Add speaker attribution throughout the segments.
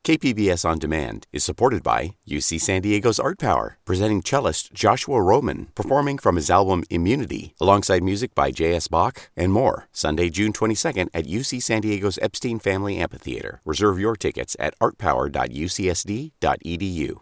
Speaker 1: KPBS On Demand is supported by UC San Diego's Art Power, presenting cellist Joshua Roman, performing from his album Immunity, alongside music by J.S. Bach and more. Sunday, June 22nd at UC San Diego's Epstein Family Amphitheater. Reserve your tickets at artpower.ucsd.edu.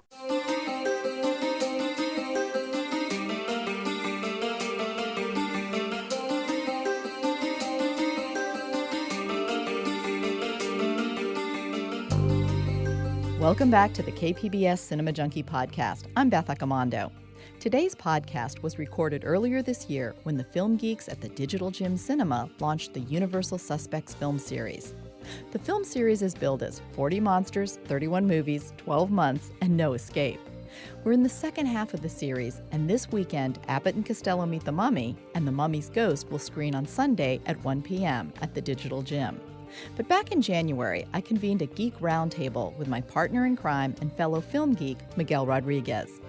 Speaker 2: Welcome back to the KPBS Cinema Junkie podcast. I'm Beth Accomando. Today's podcast was recorded earlier this year when the film geeks at the Digital Gym Cinema launched the Universal Suspects film series. The film series is billed as 40 monsters, 31 movies, 12 months, and no escape. We're in the second half of the series, and this weekend, Abbott and Costello Meet the Mummy and The Mummy's Ghost will screen on Sunday at 1 p.m. at the Digital Gym. But back in January, I convened a Geek Roundtable with my partner in crime and fellow film geek, Miguel Rodriguez.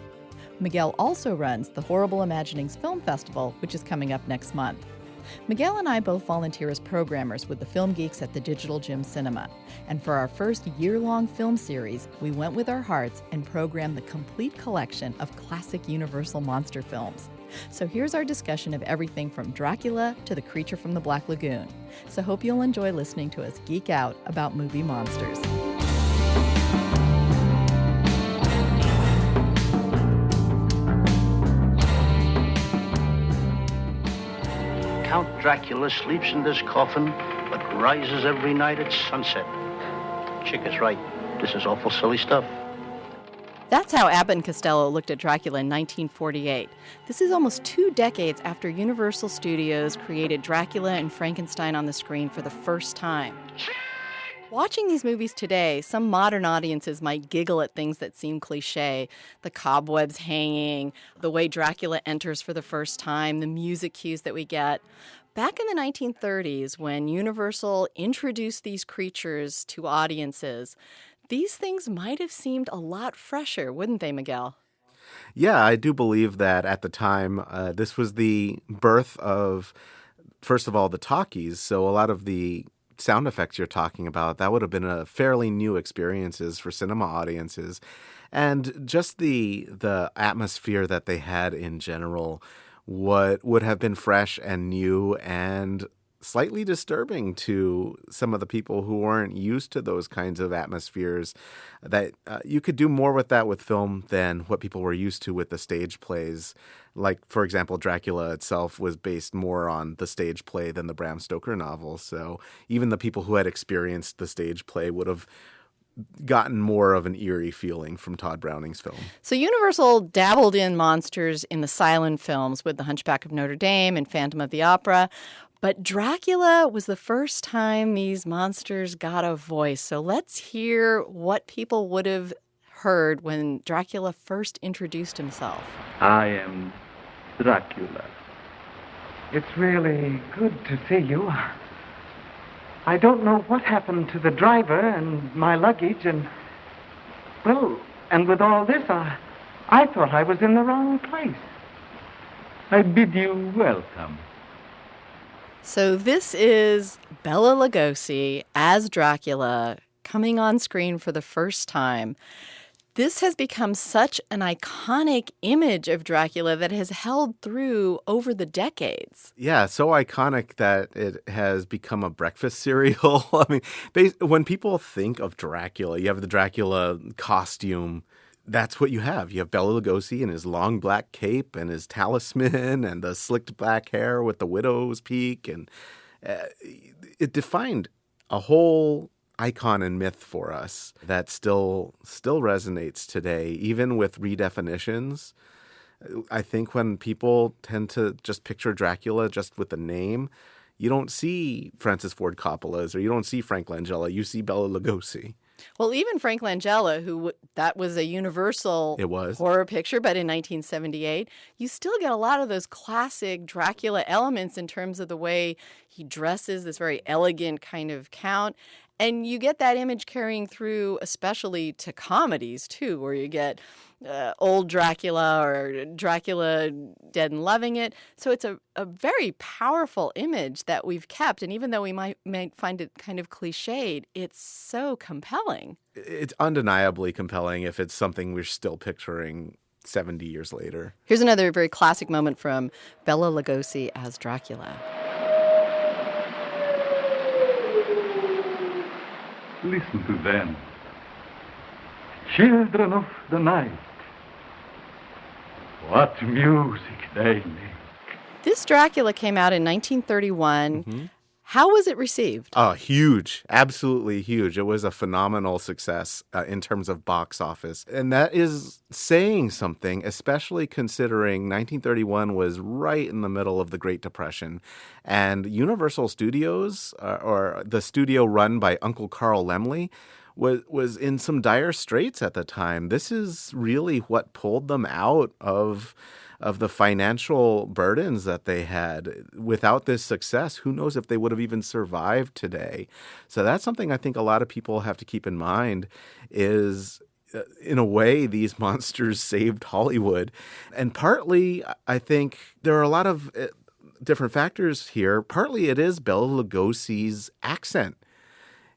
Speaker 2: Miguel also runs the Horrible Imaginings Film Festival, which is coming up next month. Miguel and I both volunteer as programmers with the film geeks at the Digital Gym Cinema. And for our first year-long film series, we went with our hearts and programmed the complete collection of classic Universal monster films. So here's our discussion of everything from Dracula to The Creature from the Black Lagoon. So hope you'll enjoy listening to us geek out about movie monsters.
Speaker 3: Count Dracula sleeps in this coffin, but rises every night at sunset. Chick is right. This is awful silly stuff.
Speaker 2: That's how Abbott and Costello looked at Dracula in 1948. This is almost 2 decades after Universal Studios created Dracula and Frankenstein on the screen for the first time. Watching these movies today, some modern audiences might giggle at things that seem cliche. The cobwebs hanging, the way Dracula enters for the first time, the music cues that we get. Back in the 1930s, when Universal introduced these creatures to audiences, these things might have seemed a lot fresher, wouldn't they, Miguel?
Speaker 4: Yeah, I do believe that at the time, this was the birth of, first of all, the talkies. So a lot of the sound effects you're talking about, that would have been a fairly new experiences for cinema audiences. And just the atmosphere that they had in general, what would have been fresh and new and slightly disturbing to some of the people who weren't used to those kinds of atmospheres, that you could do more with that with film than what people were used to with the stage plays. Like, for example, Dracula itself was based more on the stage play than the Bram Stoker novel. So even the people who had experienced the stage play would have gotten more of an eerie feeling from Todd Browning's film.
Speaker 2: So Universal dabbled in monsters in the silent films with The Hunchback of Notre Dame and Phantom of the Opera. But Dracula was the first time these monsters got a voice. So let's hear what people would have heard when Dracula first introduced himself.
Speaker 5: I am Dracula.
Speaker 6: It's really good to see you. I don't know what happened to the driver and my luggage and with all this, I thought I was in the wrong place.
Speaker 5: I bid you welcome.
Speaker 2: So this is Bela Lugosi as Dracula coming on screen for the first time. This has become such an iconic image of Dracula that has held through over the decades.
Speaker 4: Yeah, so iconic that it has become a breakfast cereal. I mean, when people think of Dracula, you have the Dracula costume. That's what you have. You have Bela Lugosi in his long black cape and his talisman and the slicked black hair with the widow's peak. And it defined a whole icon and myth for us that still resonates today, even with redefinitions. I think when people tend to just picture Dracula just with the name, you don't see Francis Ford Coppola's or you don't see Frank Langella. You see Bela Lugosi.
Speaker 2: Well, even Frank Langella, that was a Universal horror picture, but in 1978, you still get a lot of those classic Dracula elements in terms of the way he dresses, this very elegant kind of count. And you get that image carrying through, especially to comedies, too, where you get old Dracula or Dracula dead and loving it. So it's a very powerful image that we've kept. And even though we might find it kind of cliched, it's so compelling.
Speaker 4: It's undeniably compelling if it's something we're still picturing 70 years later.
Speaker 2: Here's another very classic moment from Bela Lugosi as Dracula.
Speaker 5: Listen to them. Children of the night. What music they make.
Speaker 2: This Dracula came out in 1931. Mm-hmm. How was it received?
Speaker 4: Oh, huge. Absolutely huge. It was a phenomenal success in terms of box office. And that is saying something, especially considering 1931 was right in the middle of the Great Depression. And Universal Studios, or the studio run by Uncle Carl Laemmle, was in some dire straits at the time. This is really what pulled them out of the financial burdens that they had. Without this success, who knows if they would have even survived today. So that's something I think a lot of people have to keep in mind is, in a way, these monsters saved Hollywood. And partly, I think there are a lot of different factors here. Partly it is Bela Lugosi's accent.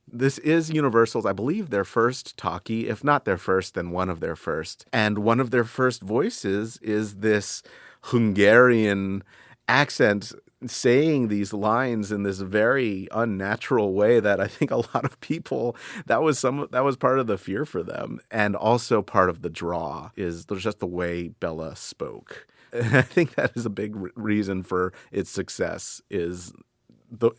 Speaker 4: This is Universal's, I believe, their first talkie, if not their first, then one of their first. And one of their first voices is this Hungarian accent saying these lines in this very unnatural way that I think a lot of people, that was part of the fear for them. And also part of the draw is just the way Bela spoke. And I think that is a big reason for its success is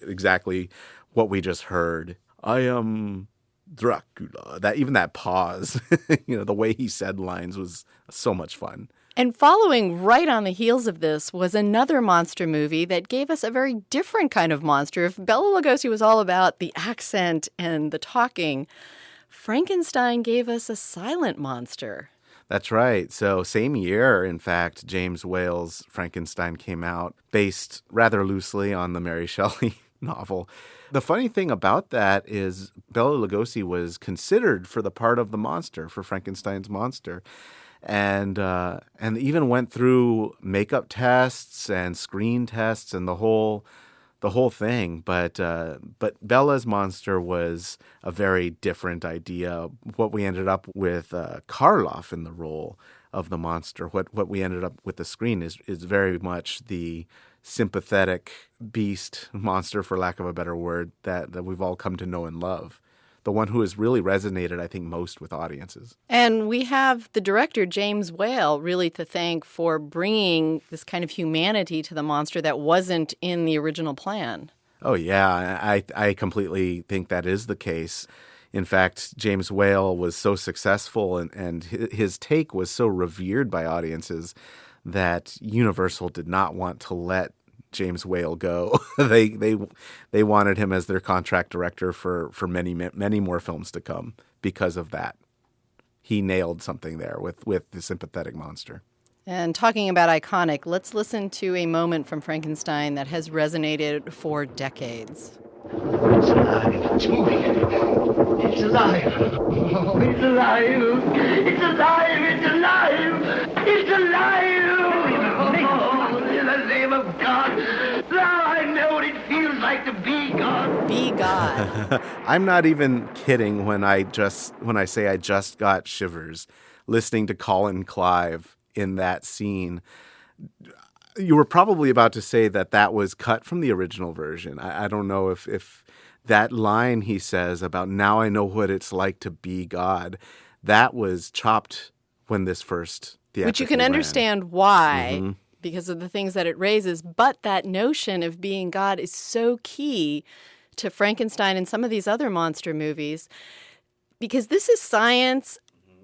Speaker 4: exactly what we just heard. I am Dracula. Even that pause, the way he said lines was so much fun.
Speaker 2: And following right on the heels of this was another monster movie that gave us a very different kind of monster. If Bela Lugosi was all about the accent and the talking, Frankenstein gave us a silent monster.
Speaker 4: That's right. So same year, in fact, James Whale's Frankenstein came out, based rather loosely on the Mary Shelley novel. The funny thing about that is Bela Lugosi was considered for the part of the monster, for Frankenstein's monster, and even went through makeup tests and screen tests and the whole thing. But Bela's monster was a very different idea. What we ended up with Karloff in the role of the monster, what we ended up with the screen is very much the sympathetic beast, monster, for lack of a better word, that we've all come to know and love. The one who has really resonated, I think, most with audiences.
Speaker 2: And we have the director, James Whale, really to thank for bringing this kind of humanity to the monster that wasn't in the original plan.
Speaker 4: Oh, yeah. I completely think that is the case. In fact, James Whale was so successful and his take was so revered by audiences that Universal did not want to let James Whale go. They wanted him as their contract director for many more films to come because of that. He nailed something there with the sympathetic monster.
Speaker 2: And talking about iconic, let's listen to a moment from Frankenstein that has resonated for decades.
Speaker 3: It's alive. It's moving. It's alive. Oh, it's alive. It's alive. It's alive. It's alive. Oh, in the name of God. Now I know what it feels like to be God.
Speaker 2: Be God.
Speaker 4: I'm not even kidding when I say I just got shivers listening to Colin Clive in that scene. You were probably about to say that was cut from the original version. I don't know if that line he says about now I know what it's like to be God, that was chopped when this first theatrically
Speaker 2: Which you can
Speaker 4: ran.
Speaker 2: Understand why, because of the things that it raises. But that notion of being God is so key to Frankenstein and some of these other monster movies, because this is science.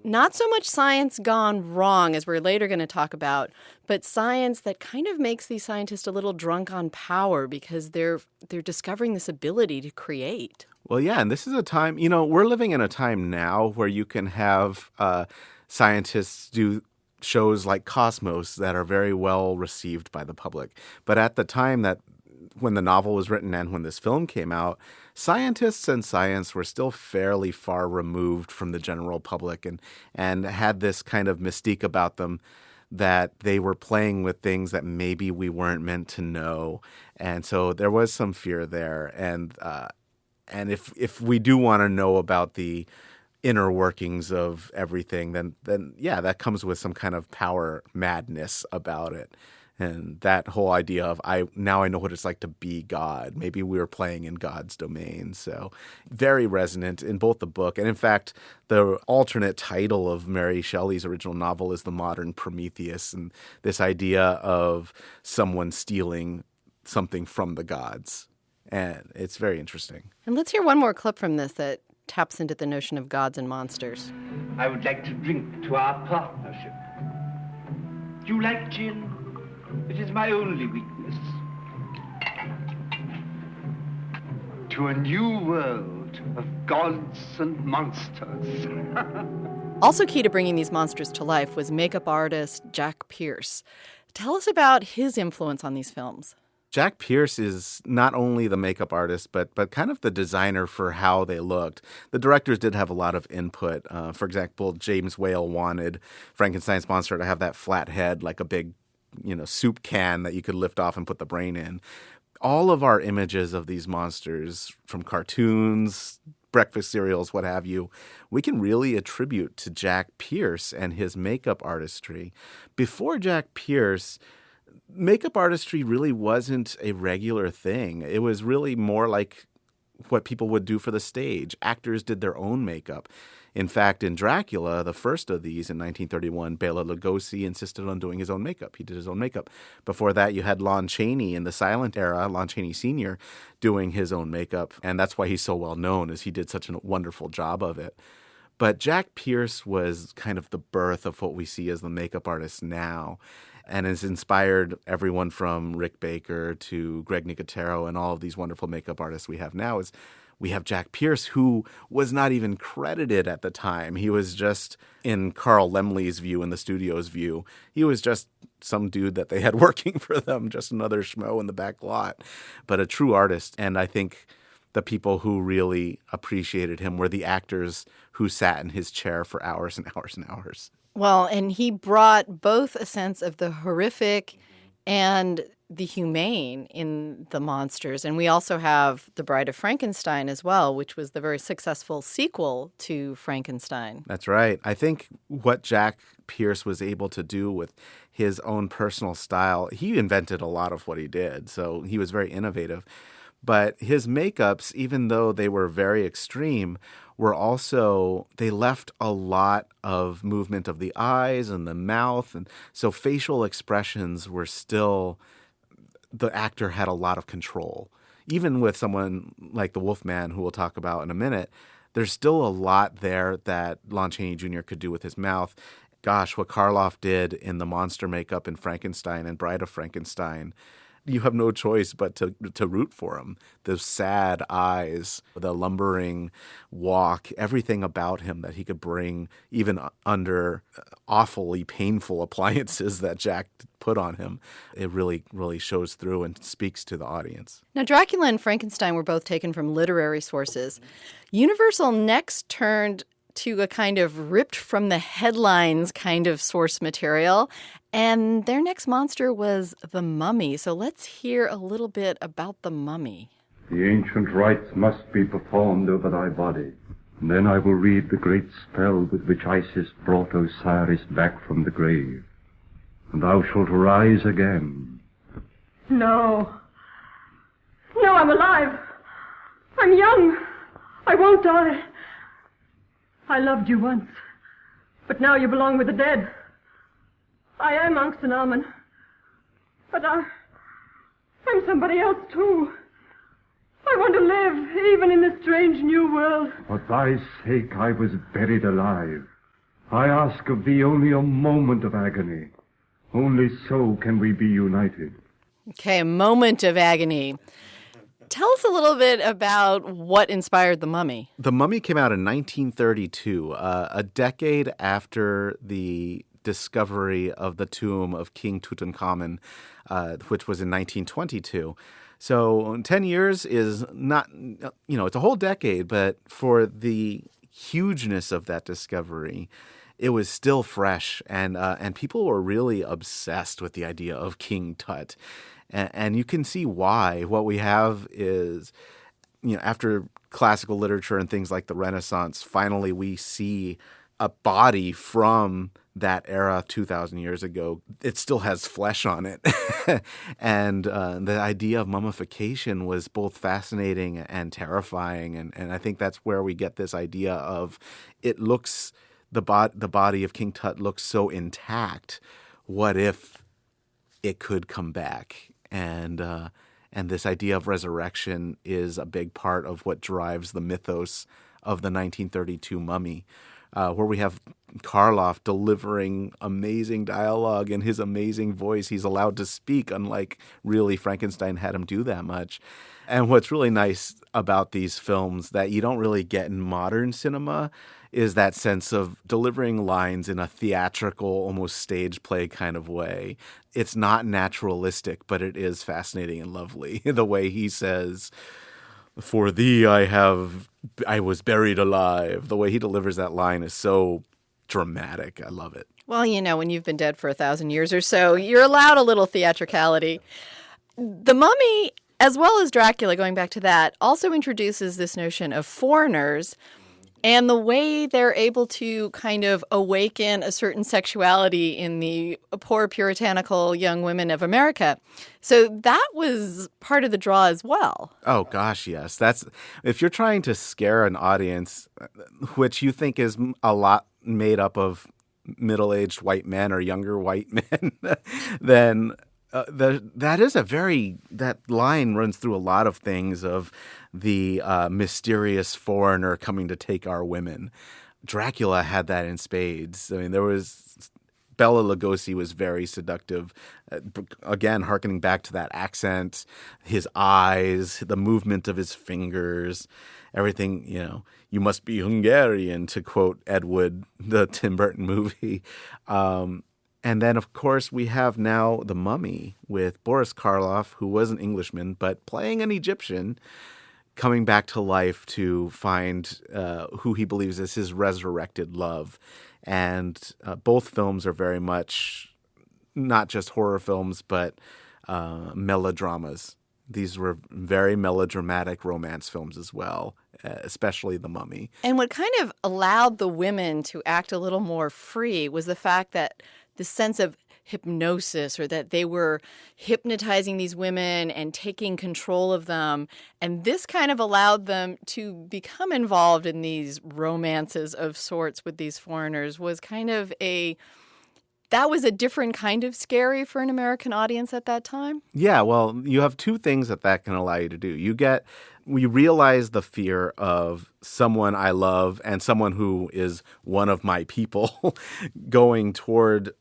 Speaker 2: Not so much science gone wrong, as we're later going to talk about, but science that kind of makes these scientists a little drunk on power because they're discovering this ability to create.
Speaker 4: Well, yeah, and this is a time, we're living in a time now where you can have scientists do shows like Cosmos that are very well received by the public. But at the time when the novel was written and when this film came out, scientists and science were still fairly far removed from the general public and had this kind of mystique about them that they were playing with things that maybe we weren't meant to know. And so there was some fear there. And if we do want to know about the inner workings of everything, then yeah, that comes with some kind of power madness about it. And that whole idea of now I know what it's like to be God. Maybe we were playing in God's domain. So very resonant in both the book. And in fact, the alternate title of Mary Shelley's original novel is The Modern Prometheus. And this idea of someone stealing something from the gods. And it's very interesting.
Speaker 2: And let's hear one more clip from this that taps into the notion of gods and monsters.
Speaker 3: I would like to drink to our partnership. Do you like gin? It is my only weakness. To a new world of gods and monsters.
Speaker 2: Also key to bringing these monsters to life was makeup artist Jack Pierce. Tell us about his influence on these films.
Speaker 4: Jack Pierce is not only the makeup artist, but kind of the designer for how they looked. The directors did have a lot of input. For example, James Whale wanted Frankenstein's monster to have that flat head, like a big soup can that you could lift off and put the brain in. All of our images of these monsters, from cartoons, breakfast cereals, what have you, we can really attribute to Jack Pierce and his makeup artistry. Before Jack Pierce, makeup artistry really wasn't a regular thing. It was really more like what people would do for the stage. Actors did their own makeup. In fact, in Dracula, the first of these in 1931, Bela Lugosi insisted on doing his own makeup. He did his own makeup. Before that, you had Lon Chaney in the silent era, Lon Chaney Sr., doing his own makeup. And that's why he's so well known, is he did such a wonderful job of it. But Jack Pierce was kind of the birth of what we see as the makeup artist now, and has inspired everyone from Rick Baker to Greg Nicotero and all of these wonderful makeup artists we have now. We have Jack Pierce, who was not even credited at the time. He was just, in Carl Laemmle's view, in the studio's view, he was just some dude that they had working for them, just another schmo in the back lot, but a true artist. And I think the people who really appreciated him were the actors who sat in his chair for hours and hours and hours.
Speaker 2: Well, and he brought both a sense of the horrific and the humane in the monsters. And we also have The Bride of Frankenstein as well, which was the very successful sequel to Frankenstein.
Speaker 4: That's right. I think what Jack Pierce was able to do with his own personal style, he invented a lot of what he did. So he was very innovative. But his makeups, even though they were very extreme, were also, they left a lot of movement of the eyes and the mouth. And so facial expressions were still, the actor had a lot of control. Even with someone like the Wolfman, who we'll talk about in a minute, there's still a lot there that Lon Chaney Jr. could do with his mouth. Gosh, what Karloff did in the monster makeup in Frankenstein and Bride of Frankenstein, you have no choice but to root for him. Those sad eyes, the lumbering walk, everything about him that he could bring even under awfully painful appliances that Jack put on him. It really, really shows through and speaks to the audience.
Speaker 2: Now, Dracula and Frankenstein were both taken from literary sources. Universal next turned to a kind of ripped from the headlines kind of source material. And their next monster was the Mummy. So let's hear a little bit about the Mummy.
Speaker 5: The ancient rites must be performed over thy body. And then I will read the great spell with which Isis brought Osiris back from the grave. And thou shalt rise again.
Speaker 7: No. No, I'm alive. I'm young. I won't die. I loved you once, but now you belong with the dead. I am Anxanamen, but I'm somebody else too. I want to live, even in this strange new world.
Speaker 5: For thy sake I was buried alive. I ask of thee only a moment of agony. Only so can we be united.
Speaker 2: Okay, a moment of agony. Tell us a little bit about what inspired The Mummy.
Speaker 4: The Mummy came out in 1932, a decade after the discovery of the tomb of King Tutankhamun, which was in 1922. So 10 years is not, it's a whole decade, but for the hugeness of that discovery, it was still fresh, and people were really obsessed with the idea of King Tut. And you can see why. What we have is, after classical literature and things like the Renaissance, finally we see a body from that era 2,000 years ago. It still has flesh on it. And the idea of mummification was both fascinating and terrifying. And I think that's where we get this idea of it looks, the body of King Tut looks so intact. What if it could come back? And this idea of resurrection is a big part of what drives the mythos of the 1932 Mummy, where we have Karloff delivering amazing dialogue in his amazing voice. He's allowed to speak, unlike really Frankenstein had him do that much. And what's really nice about these films that you don't really get in modern cinema is that sense of delivering lines in a theatrical, almost stage play kind of way. It's not naturalistic, but it is fascinating and lovely. The way he says, "For thee I was buried alive." The way he delivers that line is so dramatic. I love it.
Speaker 2: Well, when you've been dead for 1,000 years or so, you're allowed a little theatricality. The Mummy, as well as Dracula, going back to that, also introduces this notion of foreigners and the way they're able to kind of awaken a certain sexuality in the poor puritanical young women of America. So that was part of the draw as well.
Speaker 4: Oh, gosh, yes. That's if you're trying to scare an audience, which you think is a lot made up of middle-aged white men or younger white men, then that line runs through a lot of things of the mysterious foreigner coming to take our women. Dracula had that in spades. I mean, Bela Lugosi was very seductive. Again, hearkening back to that accent, his eyes, the movement of his fingers, everything, you must be Hungarian, to quote Ed Wood, the Tim Burton movie. And then, of course, we have now The Mummy with Boris Karloff, who was an Englishman, but playing an Egyptian, coming back to life to find who he believes is his resurrected love. And both films are very much not just horror films, but melodramas. These were very melodramatic romance films as well, especially The Mummy.
Speaker 2: And what kind of allowed the women to act a little more free was the fact that the sense of hypnosis, or that they were hypnotizing these women and taking control of them. And this kind of allowed them to become involved in these romances of sorts with these foreigners. That was a different kind of scary for an American audience at that time?
Speaker 4: Yeah, well, you have two things that can allow you to do. We realize the fear of someone I love and someone who is one of my people going toward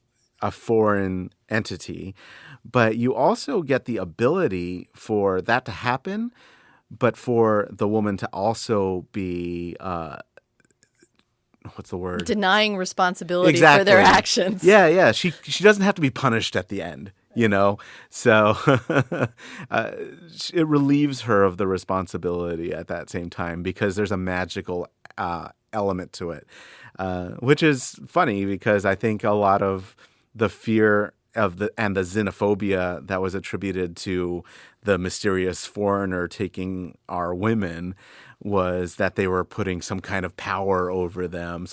Speaker 4: a foreign entity. But you also get the ability for that to happen, but for the woman to also be what's the word?
Speaker 2: Denying responsibility for their actions.
Speaker 4: Yeah. She doesn't have to be punished at the end, So it relieves her of the responsibility at that same time because there's a magical element to it, which is funny because I think a lot of the fear and the xenophobia that was attributed to the mysterious foreigner taking our women was that they were putting some kind of power over them,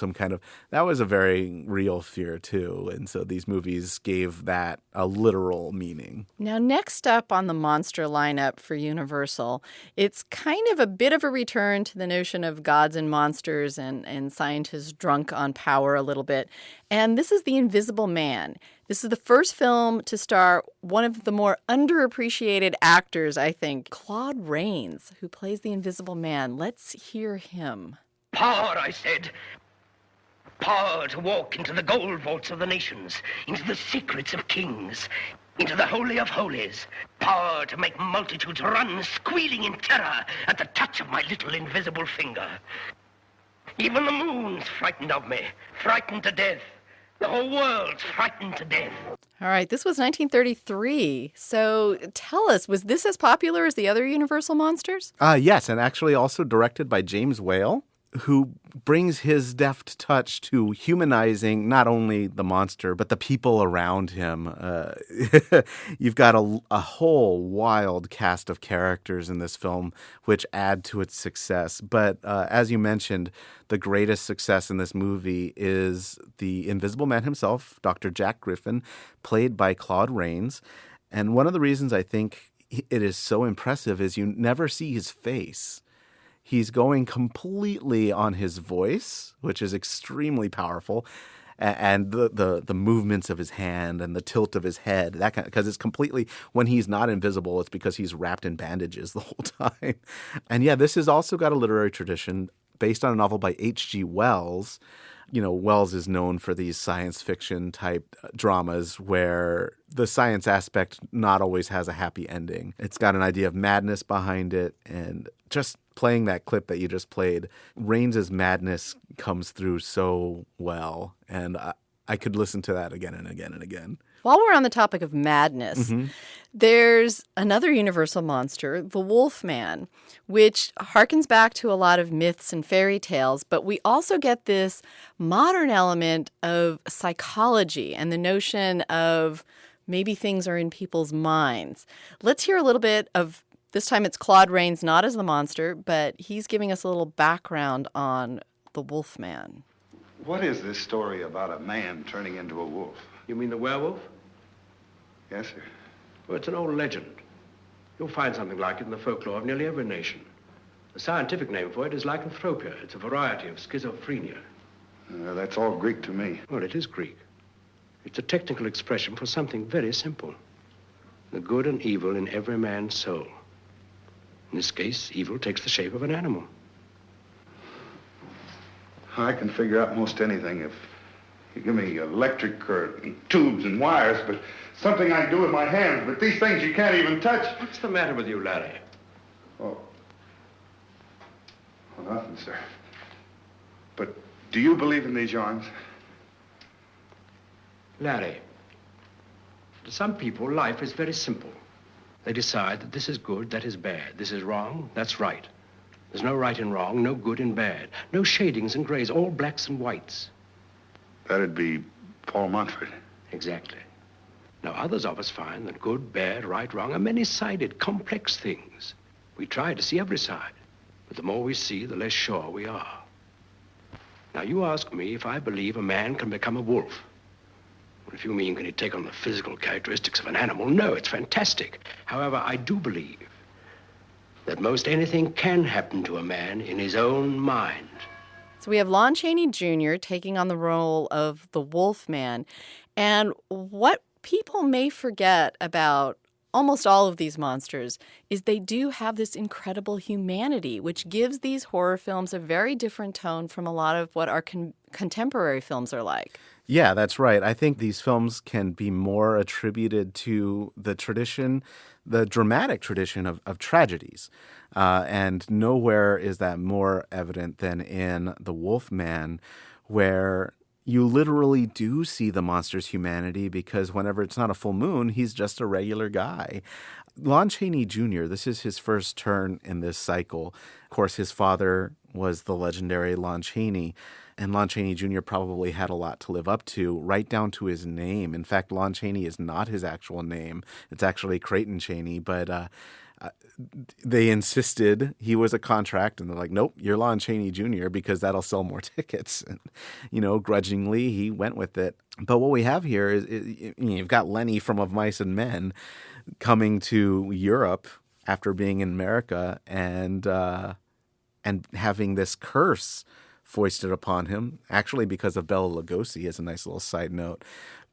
Speaker 4: that was a very real fear too. And so these movies gave that a literal meaning.
Speaker 2: Now, next up on the monster lineup for Universal, it's kind of a bit of a return to the notion of gods and monsters and scientists drunk on power a little bit. And this is The Invisible Man. This is the first film to star one of the more underappreciated actors, I think, Claude Rains, who plays the Invisible Man. Let's hear him.
Speaker 3: Power, I said. Power to walk into the gold vaults of the nations, into the secrets of kings, into the Holy of Holies. Power to make multitudes run squealing in terror at the touch of my little invisible finger. Even the moon's frightened of me, frightened to death. The whole world's frightened to death.
Speaker 2: All right, this was 1933. So tell us, was this as popular as the other Universal monsters?
Speaker 4: Yes, and actually also directed by James Whale, who brings his deft touch to humanizing not only the monster, but the people around him. You've got a whole wild cast of characters in this film, which add to its success. But as you mentioned, the greatest success in this movie is the Invisible Man himself, Dr. Jack Griffin, played by Claude Rains. And one of the reasons I think it is so impressive is you never see his face. He's going completely on his voice, which is extremely powerful, and the movements of his hand and the tilt of his head, that kind, because it's completely, when he's not invisible, it's because he's wrapped in bandages the whole time. And yeah, this has also got a literary tradition based on a novel by H.G. Wells. You know, Wells is known for these science fiction type dramas where the science aspect not always has a happy ending. It's got an idea of madness behind it, and just playing that clip that you just played, Rains' madness comes through so well, and I could listen to that again and again and again.
Speaker 2: While we're on the topic of madness, there's another Universal monster, the Wolfman, which harkens back to a lot of myths and fairy tales, but we also get this modern element of psychology and the notion of maybe things are in people's minds. Let's hear a little bit of, this time it's Claude Rains, not as the monster, but he's giving us a little background on the Wolfman.
Speaker 8: What is this story about a man turning into a wolf?
Speaker 9: You mean the werewolf?
Speaker 8: Yes, sir.
Speaker 9: Well, it's an old legend. You'll find something like it in the folklore of nearly every nation. The scientific name for it is lycanthropia. It's a variety of schizophrenia.
Speaker 8: That's all Greek to me.
Speaker 9: Well, it is Greek. It's a technical expression for something very simple. The good and evil in every man's soul. In this case, evil takes the shape of an animal.
Speaker 8: I can figure out most anything if you give me electric or tubes and wires, but something I can do with my hands. But these things you can't even touch.
Speaker 9: What's the matter with you, Larry?
Speaker 8: Oh. Well, nothing, sir. But do you believe in these yarns?
Speaker 9: Larry, to some people, life is very simple. They decide that this is good, that is bad. This is wrong, that's right. There's no right and wrong, no good and bad. No shadings and grays, all blacks and whites.
Speaker 8: That'd be Paul Montfort.
Speaker 9: Exactly. Now, others of us find that good, bad, right, wrong are many-sided, complex things. We try to see every side, but the more we see, the less sure we are. Now, you ask me if I believe a man can become a wolf. Well, if you mean, can he take on the physical characteristics of an animal? No, it's fantastic. However, I do believe that most anything can happen to a man in his own mind.
Speaker 2: So we have Lon Chaney Jr. taking on the role of the Wolfman. And what people may forget about almost all of these monsters is they do have this incredible humanity, which gives these horror films a very different tone from a lot of what our contemporary films are like.
Speaker 4: Yeah, that's right. I think these films can be more attributed to the tradition, the dramatic tradition of tragedies. And nowhere is that more evident than in The Wolfman, where you literally do see the monster's humanity because whenever it's not a full moon, he's just a regular guy. Lon Chaney Jr., this is his first turn in this cycle. Of course, his father was the legendary Lon Chaney, and Lon Chaney Jr. probably had a lot to live up to, right down to his name. In fact, Lon Chaney is not his actual name. It's actually Creighton Chaney, but they insisted he was a contract, and they're like, nope, you're Lon Chaney Jr. because that'll sell more tickets. And, grudgingly, he went with it. But what we have here is you've got Lenny from Of Mice and Men coming to Europe after being in America and having this curse foisted upon him, actually because of Bela Lugosi, as a nice little side note.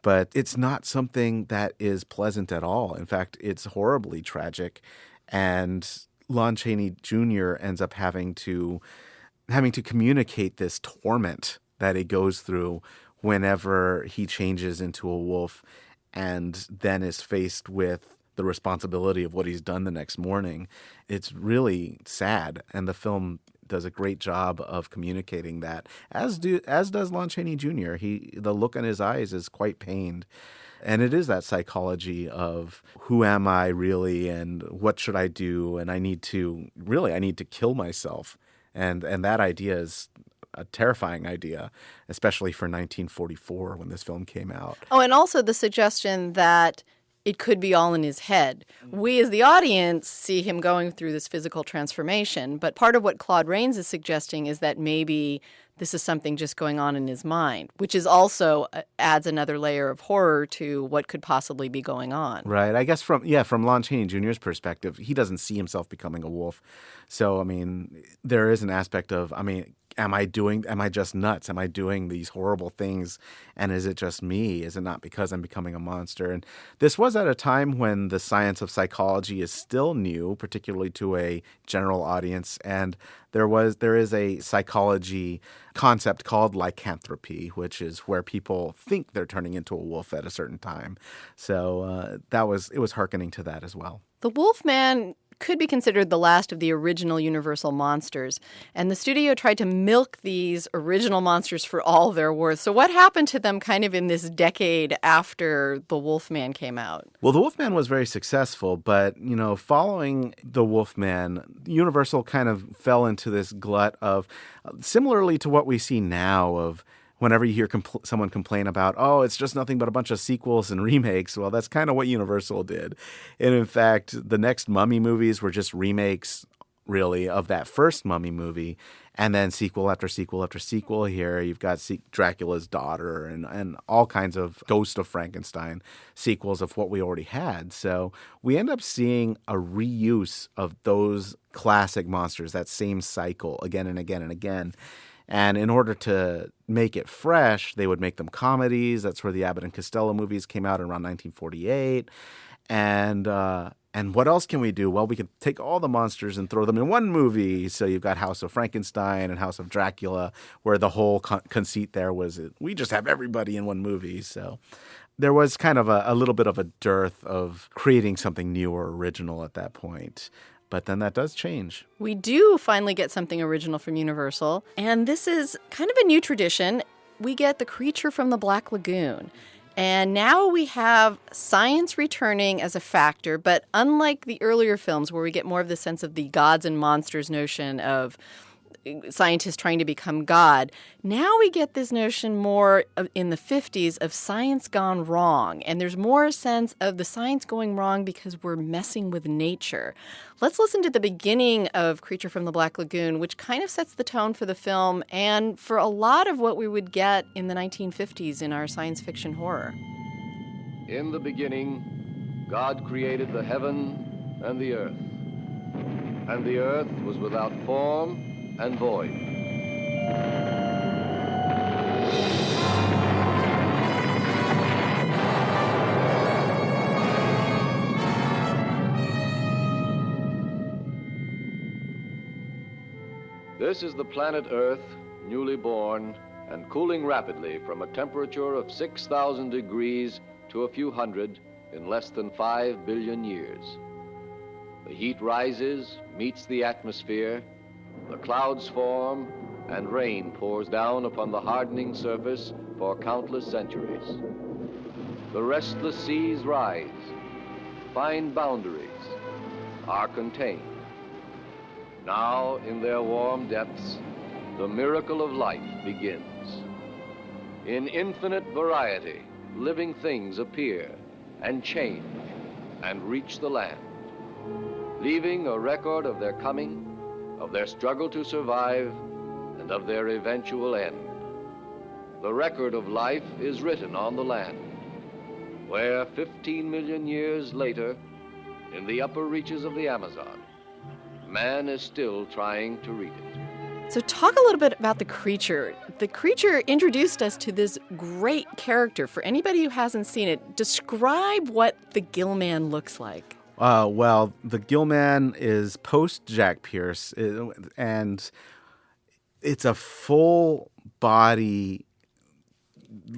Speaker 4: But it's not something that is pleasant at all. In fact, it's horribly tragic. And Lon Chaney Jr. ends up having to communicate this torment that he goes through whenever he changes into a wolf and then is faced with the responsibility of what he's done the next morning. It's really sad, and the film does a great job of communicating that, as does Lon Chaney Jr. The look in his eyes is quite pained. And it is that psychology of who am I really and what should I do? And I need to kill myself. And that idea is a terrifying idea, especially for 1944 when this film came out.
Speaker 2: Oh, and also the suggestion that it could be all in his head. We as the audience see him going through this physical transformation, but part of what Claude Rains is suggesting is that maybe this is something just going on in his mind, which is also adds another layer of horror to what could possibly be going on.
Speaker 4: Right. I guess from Lon Chaney Jr.'s perspective, he doesn't see himself becoming a wolf. So, I mean, there is an aspect of, am I just nuts? Am I doing these horrible things? And is it just me? Is it not because I'm becoming a monster? And this was at a time when the science of psychology is still new, particularly to a general audience. And there is a psychology concept called lycanthropy, which is where people think they're turning into a wolf at a certain time. So it was hearkening to that as well.
Speaker 2: The Wolfman could be considered the last of the original Universal monsters, and the studio tried to milk these original monsters for all their worth. So what happened to them kind of in this decade after The Wolfman came out?
Speaker 4: Well, The Wolfman was very successful, but, following The Wolfman, Universal kind of fell into this glut of, similarly to what we see now of, whenever you hear someone complain about, oh, it's just nothing but a bunch of sequels and remakes, well, that's kind of what Universal did. And in fact, the next Mummy movies were just remakes, really, of that first Mummy movie. And then sequel after sequel after sequel here. You've got Dracula's Daughter and all kinds of Ghost of Frankenstein sequels of what we already had. So we end up seeing a reuse of those classic monsters, that same cycle again and again and again. And in order to make it fresh, they would make them comedies. That's where the Abbott and Costello movies came out around 1948. And what else can we do? Well, we could take all the monsters and throw them in one movie. So you've got House of Frankenstein and House of Dracula, where the whole conceit there was we just have everybody in one movie. So there was kind of a little bit of a dearth of creating something new or original at that point. But then that does change.
Speaker 2: We do finally get something original from Universal, and this is kind of a new tradition. We get The Creature from the Black Lagoon. And now we have science returning as a factor, but unlike the earlier films where we get more of the sense of the gods and monsters notion of scientists trying to become God, now we get this notion more in the 50s of science gone wrong. And there's more a sense of the science going wrong because we're messing with nature. Let's listen to the beginning of Creature from the Black Lagoon, which kind of sets the tone for the film and for a lot of what we would get in the 1950s in our science fiction horror.
Speaker 10: In the beginning, God created the heaven and the earth. And the earth was without form and void. This is the planet Earth, newly born and cooling rapidly from a temperature of 6,000 degrees to a few hundred in less than 5 billion years. The heat rises, meets the atmosphere, the clouds form, and rain pours down upon the hardening surface for countless centuries. The restless seas rise, find boundaries, are contained. Now, in their warm depths, the miracle of life begins. In infinite variety, living things appear and change and reach the land, leaving a record of their coming, of their struggle to survive, and of their eventual end. The record of life is written on the land, where 15 million years later, in the upper reaches of the Amazon, man is still trying to read it.
Speaker 2: So talk a little bit about The Creature. The Creature introduced us to this great character. For anybody who hasn't seen it, describe what the Gill-Man looks like.
Speaker 4: Well, the Gill-Man is post Jack Pierce, and it's a full body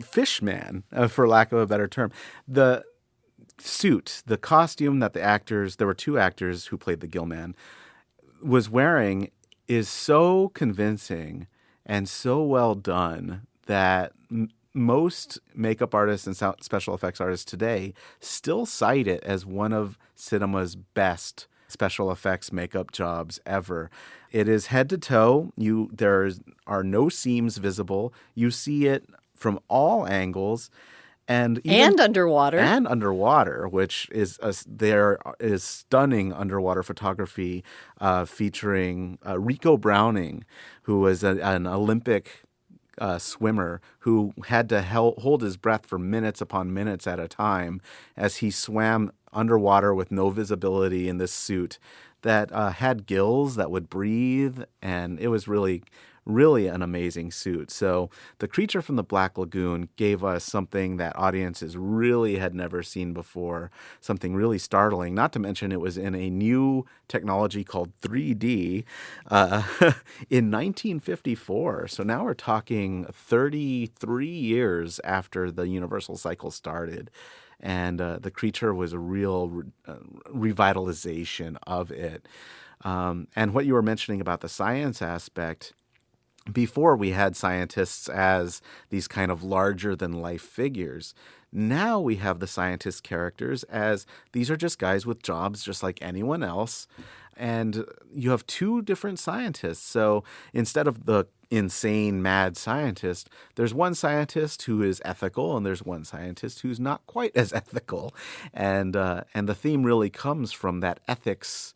Speaker 4: fish man, for lack of a better term. The suit, the costume that the actors, there were two actors who played the Gill-Man, was wearing is so convincing and so well done that most makeup artists and special effects artists today still cite it as one of cinema's best special effects makeup jobs ever. It is head to toe. There are no seams visible. You see it from all angles. And underwater, which is there is stunning underwater photography featuring Rico Browning, who was an Olympic swimmer who had to hold his breath for minutes upon minutes at a time as he swam underwater with no visibility in this suit that had gills that would breathe, and it was really an amazing suit. So The Creature from the Black Lagoon gave us something that audiences really had never seen before, something really startling, not to mention it was in a new technology called 3D in 1954. So now we're talking 33 years after the Universal cycle started. And The Creature was a real revitalization of it. And what you were mentioning about the science aspect, before we had scientists as these kind of larger-than-life figures. Now we have the scientist characters as these are just guys with jobs just like anyone else. And you have two different scientists. So instead of the insane, mad scientist, there's one scientist who is ethical and there's one scientist who's not quite as ethical. And the theme really comes from that ethics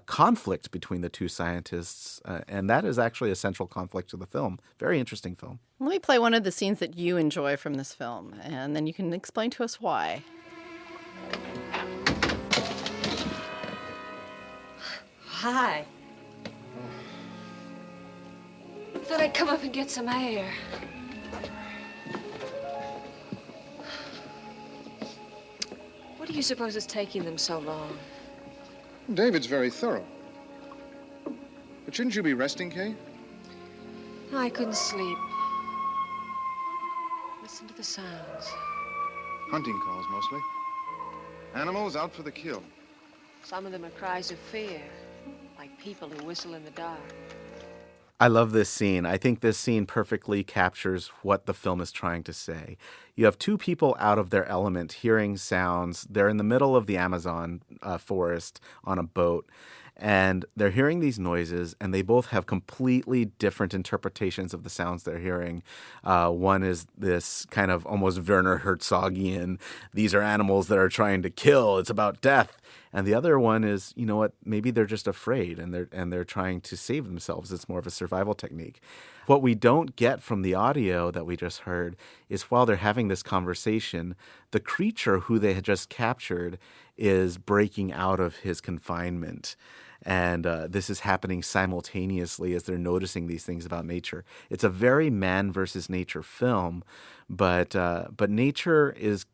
Speaker 4: conflict between the two scientists, and that is actually a central conflict to the film. Very interesting film.
Speaker 2: Let me play one of the scenes that you enjoy from this film, and then you can explain to us why.
Speaker 11: Hi. Thought I'd come up and get some air. What do you suppose is taking them so long?
Speaker 12: David's very thorough. But shouldn't you be resting, Kay?
Speaker 11: No, I couldn't sleep. Listen to the sounds.
Speaker 12: Hunting calls, mostly. Animals out for the kill.
Speaker 11: Some of them are cries of fear, like people who whistle in the dark.
Speaker 4: I love this scene. I think this scene perfectly captures what the film is trying to say. You have two people out of their element hearing sounds. They're in the middle of the Amazon forest on a boat, and they're hearing these noises, and they both have completely different interpretations of the sounds they're hearing. One is this kind of almost Werner Herzogian, these are animals that are trying to kill, it's about death. And the other one is, you know what, maybe they're just afraid and they're trying to save themselves. It's more of a survival technique. What we don't get from the audio that we just heard is while they're having this conversation, the creature who they had just captured is breaking out of his confinement. And this is happening simultaneously as they're noticing these things about nature. It's a very man versus nature film, but nature is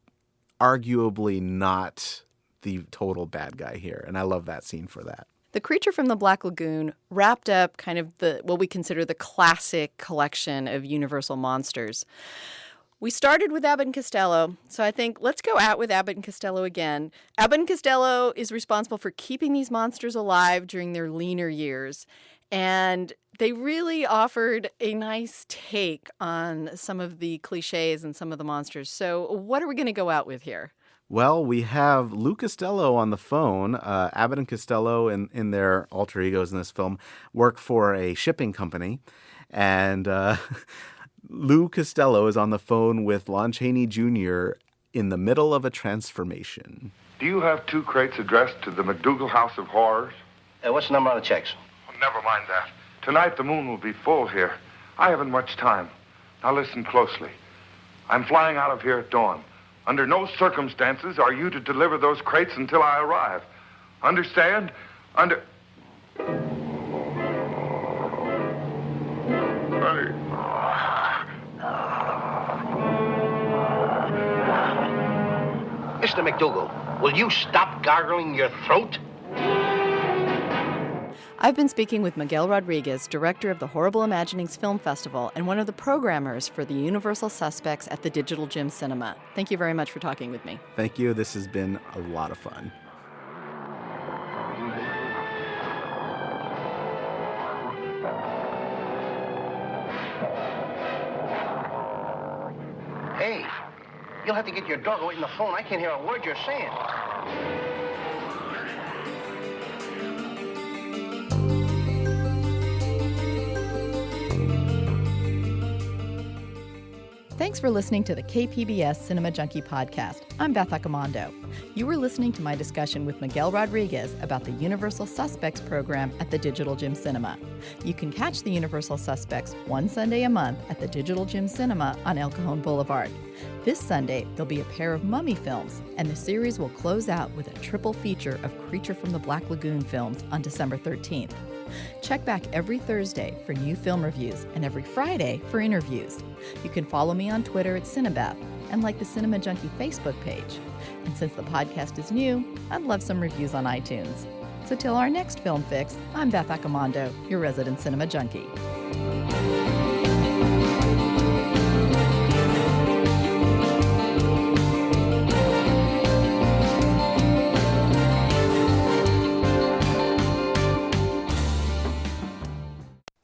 Speaker 4: arguably not the total bad guy here, and I love that scene for that.
Speaker 2: The Creature from the Black Lagoon wrapped up kind of what we consider the classic collection of Universal monsters. We started with Abbott and Costello, so I think let's go out with Abbott and Costello again. Abbott and Costello is responsible for keeping these monsters alive during their leaner years, and they really offered a nice take on some of the cliches and some of the monsters. So what are we going to go out with here?
Speaker 4: Well, we have Lou Costello on the phone. Abbott and Costello, in their alter egos in this film, work for a shipping company. And Lou Costello is on the phone with Lon Chaney Jr. in the middle of a transformation.
Speaker 8: Do you have 2 crates addressed to the McDougal House of Horrors?
Speaker 13: What's the number on the checks?
Speaker 8: Oh, never mind that. Tonight the moon will be full here. I haven't much time. Now listen closely. I'm flying out of here at dawn. Under no circumstances are you to deliver those crates until I arrive. Understand?
Speaker 13: Mr. McDougal, will you stop gargling your throat?
Speaker 2: I've been speaking with Miguel Rodriguez, director of the Horrible Imaginings Film Festival and one of the programmers for the Universal Suspects at the Digital Gym Cinema. Thank you very much for talking with me.
Speaker 4: Thank you. This has been a lot of fun.
Speaker 13: Hey, you'll have to get your dog away from the phone. I can't hear a word you're saying.
Speaker 2: Thanks for listening to the KPBS Cinema Junkie podcast. I'm Beth Accomando. You were listening to my discussion with Miguel Rodriguez about the Universal Suspects program at the Digital Gym Cinema. You can catch the Universal Suspects one Sunday a month at the Digital Gym Cinema on El Cajon Boulevard. This Sunday, there'll be a pair of mummy films, and the series will close out with a triple feature of Creature from the Black Lagoon films on December 13th. Check back every Thursday for new film reviews and every Friday for interviews. You can follow me on Twitter at Cinebeth and like the Cinema Junkie Facebook page. And since the podcast is new, I'd love some reviews on iTunes. So till our next Film Fix, I'm Beth Accomando, your resident Cinema Junkie.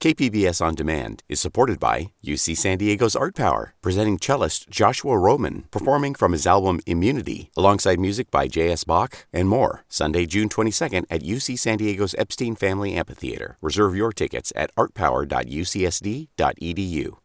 Speaker 1: KPBS On Demand is supported by UC San Diego's Art Power, presenting cellist Joshua Roman, performing from his album Immunity, alongside music by J.S. Bach and more, Sunday, June 22nd at UC San Diego's Epstein Family Amphitheater. Reserve your tickets at artpower.ucsd.edu.